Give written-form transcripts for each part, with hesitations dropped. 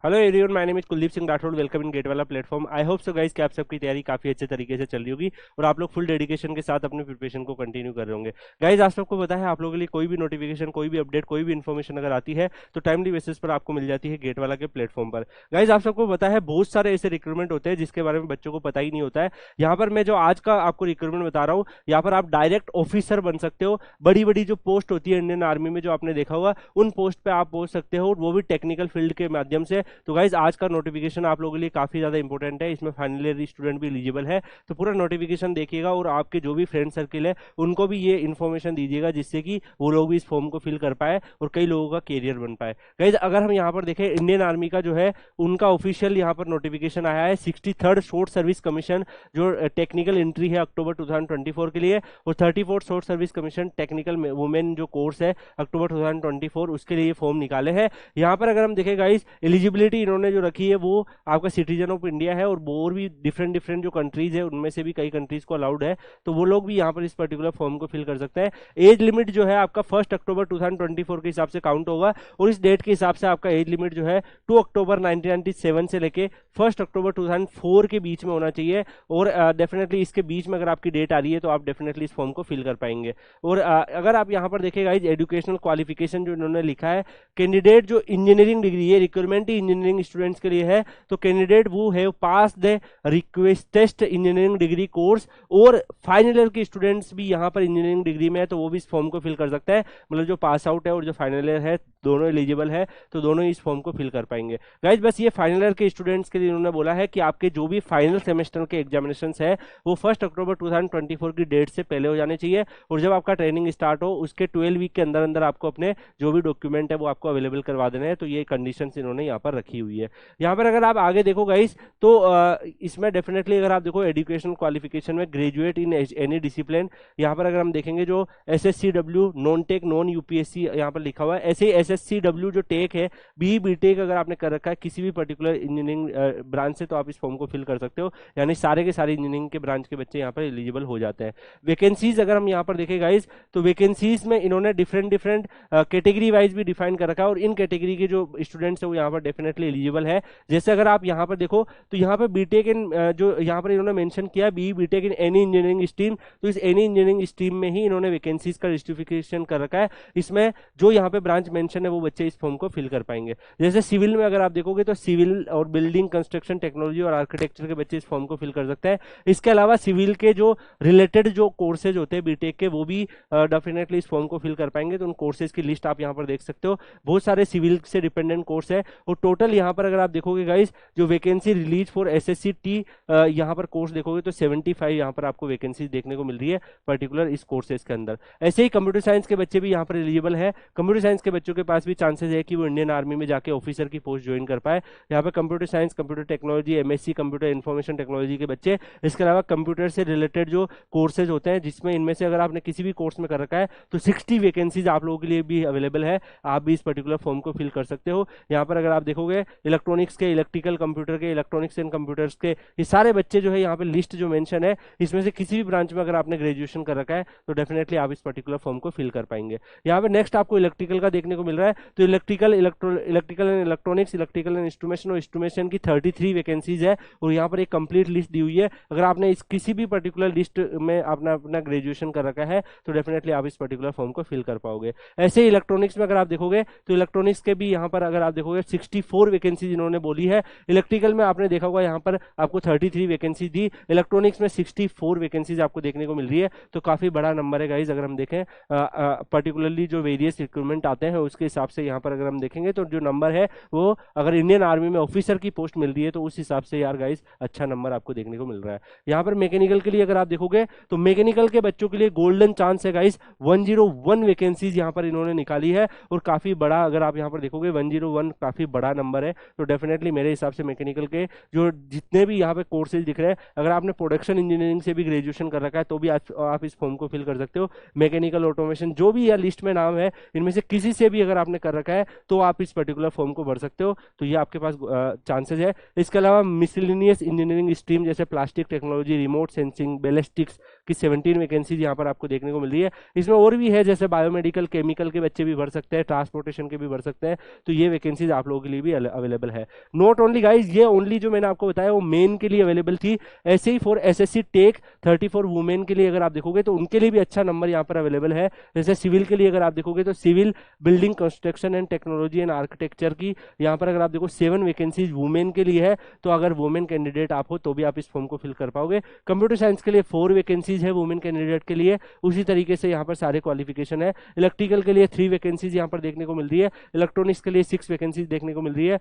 Hello everyone, my name is Kuldeep Singh Rathore. Welcome in GATE वाला platform. I hope so guys कि आप सबकी तैयारी काफी अच्छे तरीके से चल रही होगी और आप लोग फुल डेडिकेशन के साथ अपने प्रिपरेशन को कंटिन्यू कर रहे होंगे। गाइस, आप सबको पता है आप लोगों के लिए कोई भी नोटिफिकेशन, कोई भी अपडेट, कोई भी इन्फॉर्मेशन अगर आती है तो टाइमली बेसिस पर आपको मिल जाती है गेट वाला के प्लेटफॉर्म पर। गाइस, आप सबको पता है बहुत सारे ऐसे रिक्रूटमेंट होते हैं जिसके बारे में बच्चों को पता ही नहीं होता है। यहाँ पर मैं जो आज का आपको रिक्रूटमेंट बता रहा हूँ, यहाँ पर आप डायरेक्ट ऑफिसर बन सकते हो। बड़ी बड़ी जो पोस्ट होती है इंडियन आर्मी में, जो आपने देखा होगा, उन पोस्ट पे आप पहुंच सकते हो, वो भी टेक्निकल फील्ड के माध्यम से। तो गाइज, आज का नोटिफिकेशन आप लोगों के लिए काफी ज्यादा इंपॉर्टेंट है। इसमें फाइनल ईयर स्टूडेंट भी एलिजिबल है, तो पूरा नोटिफिकेशन देखिएगा और आपके जो भी फ्रेंड सर्किल है उनको भी ये इन्फॉर्मेशन दीजिएगा, जिससे कि वो लोग भी इस फॉर्म को फिल कर पाए और कई लोगों का कैरियर बन पाए। गाइज, अगर हम यहाँ पर देखें, इंडियन आर्मी का जो है उनका ऑफिशियल यहाँ पर नोटिफिकेशन आया है 63rd शॉर्ट सर्विस कमीशन, जो टेक्निकल एंट्री है अक्टूबर 2024 के लिए, और 34th short service commission technical women जो कोर्स है अक्टूबर 2024, उसके लिए फॉर्म निकाले हैं। यहाँ पर अगर हम देखें गाइज, एलिजिबिलिटी इन्होंने जो रखी है वो आपका सिटीजन ऑफ इंडिया है, और भी डिफरेंट डिफरेंट जो कंट्रीज है उनमें से भी कई कंट्रीज को अलाउड है, तो वो लोग भी यहाँ पर इस पर्टिकुलर फॉर्म को फिल कर सकते हैं। एज लिमिट जो है आपका 1 अक्टूबर 2024 के हिसाब से काउंट होगा, और इस डेट के हिसाब से आपका एज लिमिट जो है 2 अक्टूबर 1997 से लेके 1 अक्टूबर 2004 के बीच में होना चाहिए। और डेफिनेटली इसके बीच में अगर आपकी डेट आ रही है तो आप डेफिनेटली इस फॉर्म को फिल कर पाएंगे। और अगर आप यहाँ पर देखेगा, एजुकेशनल क्वालिफिकेशन जो इन्होंने लिखा है, कैंडिडेट जो इंजीनियरिंग डिग्री, ये रिक्वायरमेंट ही इंजीनियरिंग स्टूडेंट्स के लिए है, तो कैंडिडेट वो have pass the requested engineering degree course, और फाइनल ईयर के स्टूडेंट्स भी यहाँ पर इंजीनियरिंग डिग्री में है तो वो भी इस फॉर्म को फिल कर सकता है। मतलब जो पास आउट है और जो फाइनल ईयर है दोनों एलिजिबल है, तो दोनों इस फॉर्म को फिल कर पाएंगे। गाइज, बस ये फाइनल ईयर के स्टूडेंट्स के लिए उन्होंने बोला है कि आपके जो भी फाइनल सेमेस्टर के एग्जामिनेशन है वो 1 अक्टूबर 2024 की डेट से पहले हो जाने चाहिए, और जब आपका ट्रेनिंग स्टार्ट हो उसके 12 वीक के अंदर अंदर आपको अपने जो भी डॉक्यूमेंट है वो आपको अवेलेबल करवा देने हैं। तो ये कंडीशंस इन्होंने यहाँ पर रखी हुई है। यहाँ पर अगर आप आगे देखो गाइस, तो इसमें डेफिनेटली अगर आप देखो एजुकेशन क्वालिफिकेशन में ग्रेजुएट इन एनी डिसिप्लिन, यहाँ पर अगर हम देखेंगे जो SSCW non tech non UPSC यहाँ पर लिखा हुआ है, ऐसे ही SSCW जो टेक है, बीटेक अगर आपने कर रखा है किसी भी पर्टिकुलर इंजीनियरिंग ब्रांच से, तो आप इस फॉर्म को फिल कर सकते हो। यानी सारे के सारे इंजीनियरिंग के ब्रांच के बच्चे यहाँ पर एलिजिबल हो जाते हैं। वैकेंसीज अगर हम यहाँ पर देखें गाइज, तो वैकेंसीज में इन्होंने डिफरेंट डिफरेंट कैटेगरी वाइज भी डिफाइन कर रखा है, और इन कैटेगरी के जो स्टूडेंट्स है वो यहाँ पर डेफिनेटली एलिजिबल है। जैसे अगर आप यहाँ पर देखो, तो यहाँ पर बीटेक इन जो यहाँ पर इन्होंने मेंशन किया BTech in any engineering stream, तो इस एनी इंजीनियरिंग स्ट्रीम में ही इन्होंने वैकेंसीज का जस्टिफिकेशन कर रखा है। इसमें जो यहाँ पे ब्रांच मेंशन है वो बच्चे इस फॉर्म को फिल कर पाएंगे। जैसे सिविल में अगर आप देखोगे तो सिविल और बिल्डिंग कंस्ट्रक्शन टेक्नोलॉजी और आर्किटेक्चर के बच्चे इस फॉर्म को फिल कर सकते हैं। इसके अलावा सिविल के जो रिलेटेड जो कोर्सेज होते हैं बीटेक के, वो भी डेफिनेटली इस फॉर्म को फिल कर पाएंगे। तो उन कोर्सेज की लिस्ट आप यहाँ पर देख सकते हो, बहुत सारे सिविल से डिपेंडेंट कोर्स है, और टोटल यहाँ पर अगर आप देखोगे गाइस, जो वैकेंसी रिलीज फॉर SSCT यहाँ पर कोर्स देखोगे तो 75 यहाँ पर आपको वैकेंसी देखने को मिल रही है पर्टिकुलर इस कोर्सेज के अंदर। ऐसे ही कंप्यूटर साइंस के बच्चे भी यहाँ पर एलिजिबल है। कंप्यूटर साइंस के बच्चों के पास भी चांसेस है कि वो इंडियन आर्मी में जाके ऑफिसर की पोस्ट ज्वाइन कर पाए। यहाँ पर computer science, computer technology, MSc computer information technology के बच्चे, इसके अलावा कंप्यूटर से रिलेटेड जो कोर्सेज होते हैं, जिसमें इनमें से अगर आपने किसी भी कोर्स में कर रखा है तो 60 वैकेंसीज आप लोगों के लिए भी अवेलेबल है। आप भी इस पर्टिकुलर फॉर्म को फिल कर सकते हो। यहाँ पर अगर आप देखोगे इलेक्ट्रॉनिक्स के, इलेक्ट्रिकल कंप्यूटर के, इलेक्ट्रॉनिक्स एंड कंप्यूटर्स के, ये सारे बच्चे जो है यहाँ पे लिस्ट जो मेंशन है, इसमें से किसी भी ब्रांच में अगर आपने ग्रेजुएशन कर रखा है तो डेफिनेटली आप इस पर्टिकुलर फॉर्म को फिल कर पाएंगे। यहाँ पे नेक्स्ट आपको इलेक्ट्रिकल का देखने को मिल रहा है, तो electrical and electronics, electrical and instrumentation और इंस्ट्रूमेशन की 33 वैकेंसीज है, और यहाँ पर एक कंप्लीट लिस्ट दी हुई है। अगर आपने इस किसी भी पर्टिकुलर लिस्ट में अपना अपना ग्रेजुएशन कर रखा है तो डेफिनेटली आप इस पर्टिकुलर फॉर्म को फिल कर पाओगे। ऐसे ही इलेक्ट्रॉनिक्स में अगर आप देखोगे तो इलेक्ट्रॉनिक्स के भी यहाँ पर अगर आप देखोगे 64 वैकेंसीज इन्होंने बोली है। इलेक्ट्रिकल में आपने देखा होगा यहाँ पर आपको 33 वैकेंसी दी, इलेक्ट्रॉनिक्स में 64 वैकेंसीज आपको देखने को मिल रही है। तो काफी बड़ा नंबर है गाइज। अगर हम देखें पर्टिकुलरली जो वेरियस रिक्रूटमेंट आते हैं उसके हिसाब से यहाँ पर अगर हम देखेंगे तो जो नंबर है वो, अगर इंडियन आर्मी में ऑफिसर की पोस्ट मिल रही है तो उस हिसाब से यार गाइज अच्छा नंबर आपको देखने को मिल रहा है। यहाँ पर मैकेनिकल के लिए अगर आप देखोगे तो मैकेनिकल के बच्चों के लिए गोल्डन चांस है गाइज। 101 वैकेंसीज यहाँ पर इन्होंने निकाली है, और काफी बड़ा, अगर आप यहाँ पर देखोगे 101 काफी बड़ा नंबर है। तो डेफिनेटली मेरे हिसाब से मैकेनिकल के जो जितने भी यहाँ पे कोर्सेज दिख रहे हैं, अगर आपने प्रोडक्शन इंजीनियरिंग से भी ग्रेजुएशन कर रखा है तो भी आप इस फॉर्म को फिल कर सकते हो। मैकेनिकल, ऑटोमेशन, जो भी यह लिस्ट में नाम है इनमें से किसी से भी अगर आपने कर रखा है तो आप इस पर्टिकुलर फॉर्म को भर सकते हो। तो ये आपके पास चांसेस है। इसके अलावा मिसलिनियस इंजीनियरिंग स्ट्रीम जैसे plastic technology, remote sensing, ballistics आपकी 17 वैकेंसीज यहाँ पर आपको देखने को मिल रही है। इसमें और भी है, जैसे बायोमेडिकल, केमिकल के बच्चे भी भर सकते हैं, ट्रांसपोर्टेशन के भी भर सकते हैं, तो ये वैकेंसीज आप लोगों के लिए भी अवेलेबल है। नॉट ओनली गाइज, ये ओनली जो मैंने आपको बताया वो मेन के लिए अवेलेबल थी, ऐसे ही फॉर एसएससी टेक 34 वुमेन के लिए अगर आप देखोगे तो उनके लिए भी अच्छा नंबर यहाँ पर अवेलेबल है। जैसे सिविल के लिए अगर आप देखोगे तो civil, building construction and technology and architecture की यहाँ पर अगर आप देखो 7 वैकेंसीज वुमेन के लिए है, तो अगर वुमेन कैंडिडेट आप हो तो भी आप इस फॉर्म को फिल कर पाओगे। कंप्यूटर साइंस के लिए 4 वैकेंसीज है वुमेन कैंडिडेट के लिए, उसी तरीके से यहाँ पर सारे क्वालिफिकेशन है। इलेक्ट्रिकल के लिए 3 वैकेंसीज यहाँ पर देखने को मिल रही है, इलेक्ट्रॉनिक्स के लिए 6 वैकेंसीज देखने को मिल रही है।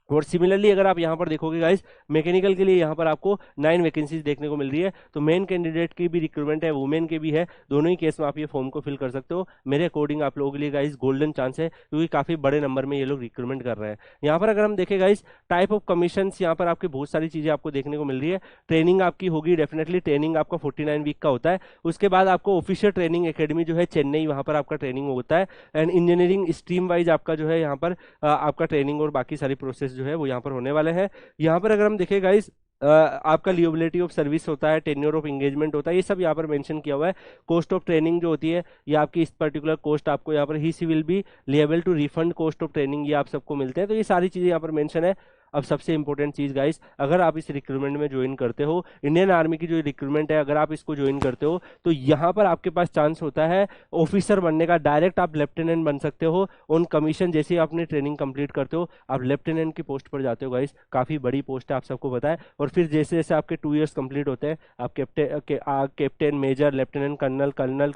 और सिमिलरली अगर आप यहाँ पर देखोगे गाइस, मैकेनिकल के लिए यहाँ पर आपको 9 वैकेंसीज देखने को मिल रही है। तो मेन कैंडिडेट की भी रिक्रूटमेंट है, वुमेन के भी है, दोनों ही केस में आप ये फॉर्म को फिल कर सकते हो। मेरे अकॉर्डिंग आप लोगों के लिए गाइस गोल्डन चांस है, क्योंकि काफी बड़े नंबर में ये लोग रिक्रूटमेंट कर रहे हैं। यहाँ पर अगर हम देखें गाइस, टाइप ऑफ कमीशन, यहाँ पर आपकी बहुत सारी चीजें आपको देखने को मिल रही है। ट्रेनिंग आपकी होगी, डेफिनेटली ट्रेनिंग आपका 49 वीक का होता है। उसके बाद आपको ऑफिशियल ट्रेनिंग एकेडमी जो है चेन्नई, वहां पर आपका ट्रेनिंग होता है। एंड इंजीनियरिंग स्ट्रीम वाइज आपका जो है यहाँ पर आपका ट्रेनिंग और बाकी सारी प्रोसेस जो है वो यहाँ पर होने वाले हैं। यहाँ पर अगर हम देखें गाइस, आपका लियोबिलिटी ऑफ सर्विस होता है, टेन्योर ऑफ एंगेजमेंट होता है, ये सब यहाँ पर मेंशन किया हुआ है। कॉस्ट ऑफ ट्रेनिंग जो होती है, ये आपकी इस पर्टिकुलर कॉस्ट आपको यहाँ पर he will be liable to refund cost of training, ये आप सबको मिलते हैं। तो ये सारी चीजें यहाँ पर मेंशन है। अब सबसे इंपॉर्टेंट चीज गाइस, अगर आप इस रिक्रूटमेंट में ज्वाइन करते हो, इंडियन आर्मी की जो रिक्रूटमेंट है, अगर आप इसको ज्वाइन करते हो तो यहाँ पर आपके पास चांस होता है ऑफिसर बनने का। डायरेक्ट आप लेफ्टिनेंट बन सकते हो ऑन कमीशन। जैसे ही आपने ट्रेनिंग कंप्लीट करते हो, आप लेफ्टिनेंट की पोस्ट पर जाते हो गाइस, काफी बड़ी पोस्ट है, आप सबको पता है। और फिर जैसे जैसे आपके 2 ईयर्स कंप्लीट होते हैं, आप captain, major, lieutenant colonel,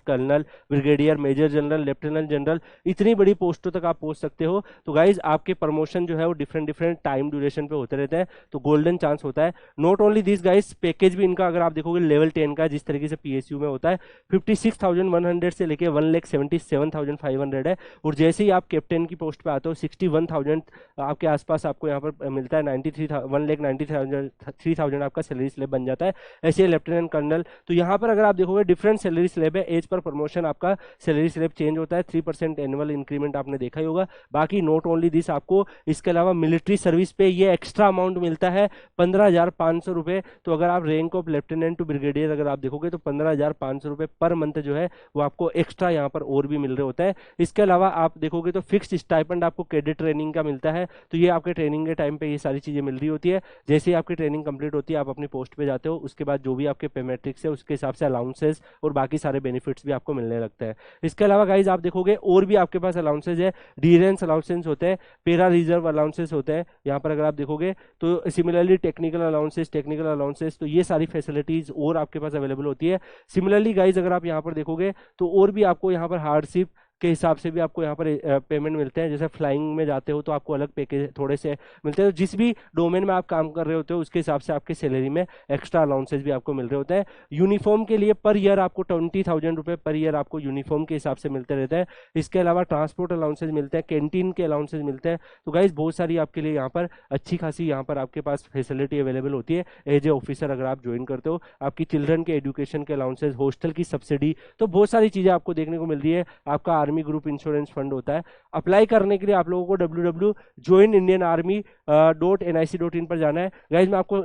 colonel, brigadier, major general, lieutenant general, इतनी बड़ी पोस्टों तक आप पहुंच सकते हो। तो गाइज आपके प्रमोशन जो है वो डिफरेंट डिफरेंट टाइम ड्यूरेशन पे होते रहते हैं, तो गोल्डन चांस होता है। Not only this guys, package भी इनका अगर आप देखोगे लेवल 10 का, जिस तरीके से पीएसयू में होता है, 56,100 से लेके 1,77,500 है। और जैसे ही आप कैप्टन की पोस्ट पे आते हो, 61,000 आपके आसपास आपको यहाँ पर मिलता है, 1,93,000 आपका सैलरी स्लैब बन जाता है। ऐसे लेफ्टिनेंट कर्नल, तो यहाँ पर अगर आप देखोगे डिफरेंट सैलरी स्लैब है, एज पर प्रमोशन आपका सैलरी स्लैब चेंज होता है। 3% एनुअल इंक्रीमेंट आपने देखा ही होगा। बाकी नॉट ओनली दिस, आपको इसके अलावा मिलिट्री सर्विस पे ये एक्स्ट्रा अमाउंट मिलता है 15,500 रुपए। तो अगर आप rank of lieutenant to brigadier अगर आप देखोगे तो 15,500 रुपए पर मंथ जो है वो आपको एक्स्ट्रा यहाँ पर और भी मिल रहे होता है। इसके अलावा आप देखोगे तो फिक्स्ड स्टाइपेंड आपको कैडेट ट्रेनिंग का मिलता है, तो ये आपके ट्रेनिंग के टाइम पे ये सारी चीजें मिल रही होती है। जैसे ही आपकी ट्रेनिंग कंप्लीट होती है, आप अपनी पोस्ट पे जाते हो, उसके बाद जो भी आपके पे मैट्रिक्स है उसके हिसाब से अलाउंसेस और बाकी सारे बेनिफिट्स भी आपको मिलने लगते हैं। इसके अलावा गाइज आप देखोगे और भी आपके पास अलाउंसेस है, डीरेंस अलाउंसेस होते हैं, पेरा रिजर्व अलाउंसेस होते हैं। यहाँ पर अगर आप देखोगे तो सिमिलरली टेक्निकल अलाउंसेस, तो ये सारी फैसिलिटीज और आपके पास अवेलेबल होती है। सिमिलरली गाइज अगर आप यहाँ पर देखोगे तो और भी आपको यहाँ पर हार्डशिप के हिसाब से भी आपको यहाँ पर पेमेंट मिलते हैं। जैसे फ्लाइंग में जाते हो तो आपको अलग पैकेज थोड़े से मिलते हैं, जिस भी डोमेन में आप काम कर रहे होते हो उसके हिसाब से आपके सैलरी में एक्स्ट्रा अलाउंसेस भी आपको मिल रहे होते हैं। यूनिफॉर्म के लिए पर ईयर आपको 20,000 रुपए पर ईयर आपको यूनिफॉर्म के हिसाब से मिलते रहते हैं। इसके अलावा ट्रांसपोर्ट अलाउंसेस मिलते हैं, कैंटीन के अलाउंसेस मिलते हैं। तो गाइज बहुत सारी आपके लिए यहाँ पर अच्छी खासी यहाँ पर आपके पास फैसिलिटी अवेलेबल होती है एज ए ऑफिसर अगर आप ज्वाइन करते हो। आपकी चिल्ड्रन के एजुकेशन के अलाउंसेस, हॉस्टल की सब्सिडी, तो बहुत सारी चीजें आपको देखने को मिल रही है। आपका आर्मी ग्रुप इंश्योरेंस फंड होता है। अप्लाई करने के लिए आप लोगों को www.joinindianarmy.nic.in पर जाना है। गाइज मैं आपको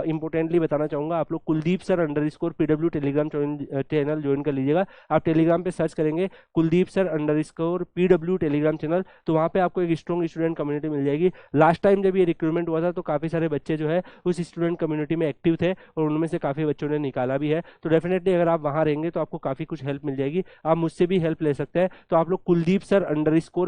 इंपोर्टेंटली बताना चाहूंगा, आप लोग Kuldeep sir _PW Telegram channel join कर लीजिएगा। आप टेलीग्राम पे सर्च करेंगे Kuldeep sir _PW Telegram channel, तो वहां पे आपको एक स्ट्रॉन्ग स्टूडेंट कम्युनिटी मिल जाएगी। लास्ट टाइम जब ये रिक्रूटमेंट हुआ था तो काफी सारे बच्चे जो है उस स्टूडेंट कम्युनिटी में एक्टिव थे और उनमें से काफी बच्चों ने निकाला भी है। तो डेफिनेटली अगर आप वहां रहेंगे तो आपको काफी कुछ हेल्प मिल जाएगी, आप मुझसे भी हेल्प ले सकते हैं। तो आप लोग Kuldeep sir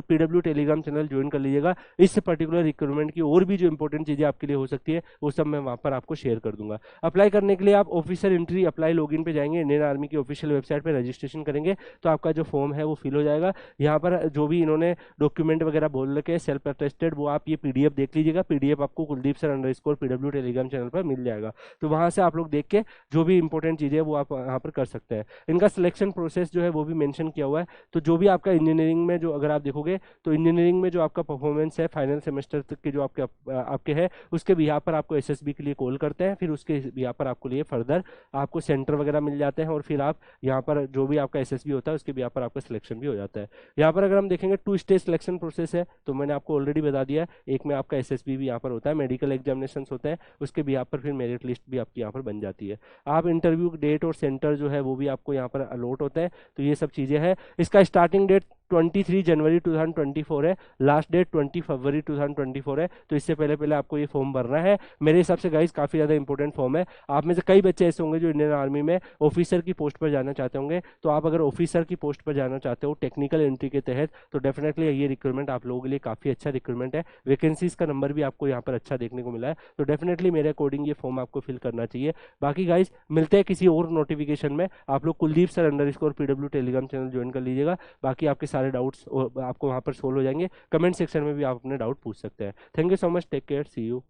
_PW Telegram channel join कर लीजिएगा। इस पर्टिकुलर रिक्रूटमेंट की और भी जो इंपॉर्टेंट चीजें आपके लिए हो सकती है वो सब मैं वहां पर आपको शेयर कर दूंगा। अप्लाई करने के लिए आप ऑफिसर एंट्री अप्लाई लॉगिन पे जाएंगे, इंडियन आर्मी की ऑफिशियल वेबसाइट पे रजिस्ट्रेशन करेंगे तो आपका जो फॉर्म है वो फिल हो जाएगा। यहाँ पर जो भी इन्होंने डॉक्यूमेंट वगैरह बोल रखे सेल्फ अटेस्टेड, वो आप ये पीडीएफ देख लीजिएगा। पीडीएफ आपको Kuldeep sir _PW Telegram channel पर मिल जाएगा, तो वहां से आप लोग देख के जो भी इंपॉर्टेंट चीजें वो आप यहाँ पर कर सकते हैं। इनका सिलेक्शन प्रोसेस जो है वो भी मेंशन किया हुआ है, तो जो भी आपका इंजीनियरिंग में जो अगर आप देखोगे तो इंजीनियरिंग में जो आपका परफॉर्मेंस है फाइनल सेमेस्टर तक के जो आपके है उसके बिहाफ पर आपको एसएसबी के लिए कॉल करते हैं, फिर उसके बिहाफ पर आपको लिए फर्दर आपको सेंटर वगैरह मिल जाते हैं और फिर आप यहाँ पर जो भी आपका एसएसबी होता है उसके बिहाफ पर आपका सिलेक्शन भी हो जाता है। यहाँ पर अगर हम देखेंगे 2 स्टेज सिलेक्शन प्रोसेस है, तो मैंने आपको ऑलरेडी बता दिया है। एक में आपका एसएसबी भी यहाँ पर होता है, मेडिकल एग्जामिनेशन होते हैं, उसके बिहाफ पर फिर मेरिट लिस्ट भी आपकी यहाँ पर बन जाती है। आप इंटरव्यू डेट और सेंटर जो है वो भी आपको यहाँ पर अलॉट होते हैं। तो ये सब चीज़ें हैं। इसका स्टार्टिंग डेट 23 जनवरी 2024 है, लास्ट डेट 20 फरवरी 2024 है। तो इससे पहले पहले आपको ये फॉर्म भरना है। मेरे हिसाब से गाइस काफ़ी ज़्यादा इंपॉर्टेंट फॉर्म है। आप में से कई बच्चे ऐसे होंगे जो इंडियन आर्मी में ऑफिसर की पोस्ट पर जाना चाहते होंगे। तो आप अगर ऑफिसर की पोस्ट पर जाना चाहते हो टेक्निकल एंट्री के तहत, तो डेफिनेटली ये रिक्रूटमेंट आप लोगों के लिए काफ़ी अच्छा रिक्रूटमेंट है। वैकेंसीज का नंबर भी आपको यहाँ पर अच्छा देखने को मिला है, तो डेफिनेटली मेरे अकॉर्डिंग ये फॉर्म आपको फिल करना चाहिए। बाकी गाइस मिलते हैं किसी और नोटिफिकेशन में। आप लोग Kuldeep sir _PW Telegram channel join कर लीजिएगा। बाकी आपके सारे डाउट्स आपको वहाँ पर सोल्व हो जाएंगे। कमेंट सेक्शन में भी आप अपने डाउट पूछ सकते हैं। Thank you so much, take care, see you.